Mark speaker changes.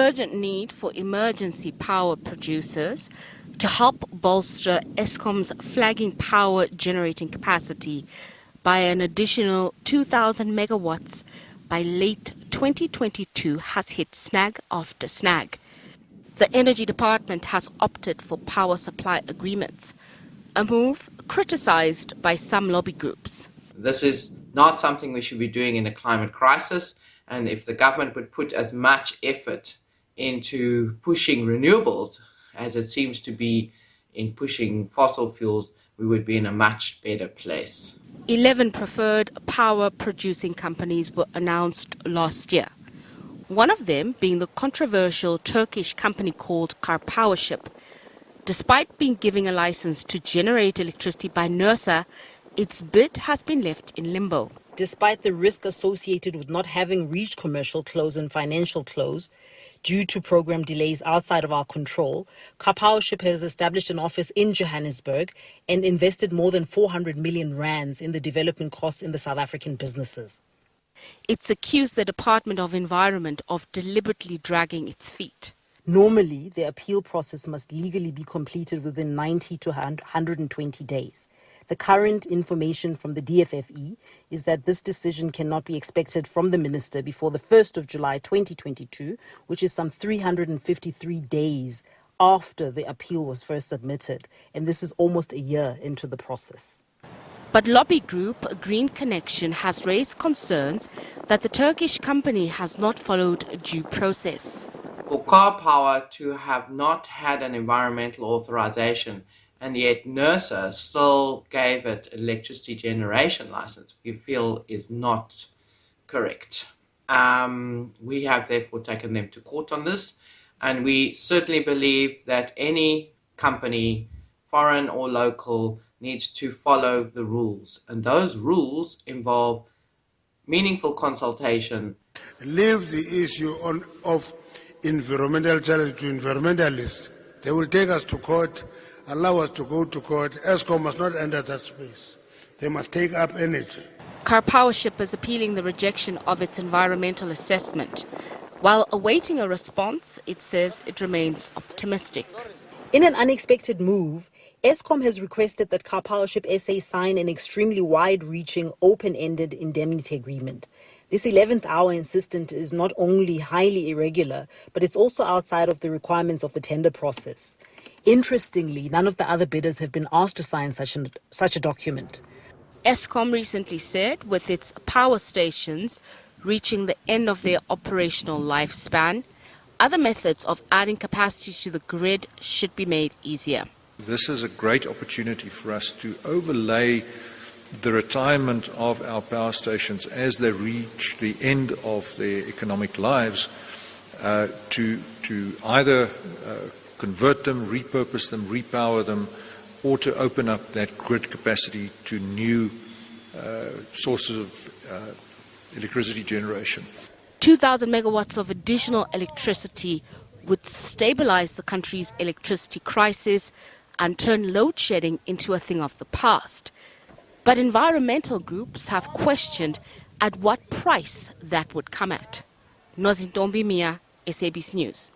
Speaker 1: urgent need for emergency power producers to help bolster Eskom's flagging power generating capacity by an additional 2,000 megawatts by late 2022 has hit snag after snag. The Energy Department has opted for power supply agreements, a move criticized by some lobby groups.
Speaker 2: This is not something we should be doing in a climate crisis, and if the government would put as much effort into pushing renewables as it seems to be in pushing fossil fuels, we would be in a much better place.
Speaker 1: 11 preferred power producing companies were announced last year. One of them being the controversial Turkish company called Karpowership. Despite being given a license to generate electricity by NERSA, its bid has been left in limbo.
Speaker 3: Despite the risk associated with not having reached commercial close and financial close, due to program delays outside of our control, Karpowership has established an office in Johannesburg and invested more than 400 million rands in the development costs in the South African businesses.
Speaker 1: It's accused the Department of Environment of deliberately dragging its feet.
Speaker 3: Normally, the appeal process must legally be completed within 90 to 120 days. The current information from the DFFE is that this decision cannot be expected from the minister before the 1st of July 2022, which is some 353 days after the appeal was first submitted, and this is almost a year into the process.
Speaker 1: But lobby group Green Connection has raised concerns that the Turkish company has not followed due process.
Speaker 2: For car power to have not had an environmental authorization, and yet NERSA still gave it electricity generation license, we feel is not correct. We have therefore taken them to court on this, and we certainly believe that any company, foreign or local, needs to follow the rules, and those rules involve meaningful consultation.
Speaker 4: Leave the issue of environmental challenge to environmentalists. They will take us to court, allow us to go to court. Eskom must not enter that space. They must take up energy.
Speaker 1: Karpowership is appealing the rejection of its environmental assessment. While awaiting a response, it says it remains optimistic.
Speaker 3: In an unexpected move, Eskom has requested that Karpowership SA sign an extremely wide-reaching, open-ended indemnity agreement. This 11th hour insistent is not only highly irregular, but it's also outside of the requirements of the tender process. Interestingly, none of the other bidders have been asked to sign such a document.
Speaker 1: Eskom recently said with its power stations reaching the end of their operational lifespan, other methods of adding capacity to the grid should be made easier.
Speaker 5: This is a great opportunity for us to overlay the retirement of our power stations as they reach the end of their economic lives, to either convert them, repurpose them, repower them, or to open up that grid capacity to new sources of electricity generation.
Speaker 1: 2,000 megawatts of additional electricity would stabilize the country's electricity crisis and turn load shedding into a thing of the past. But environmental groups have questioned at what price that would come at. Nozintombi Mia, SABC News.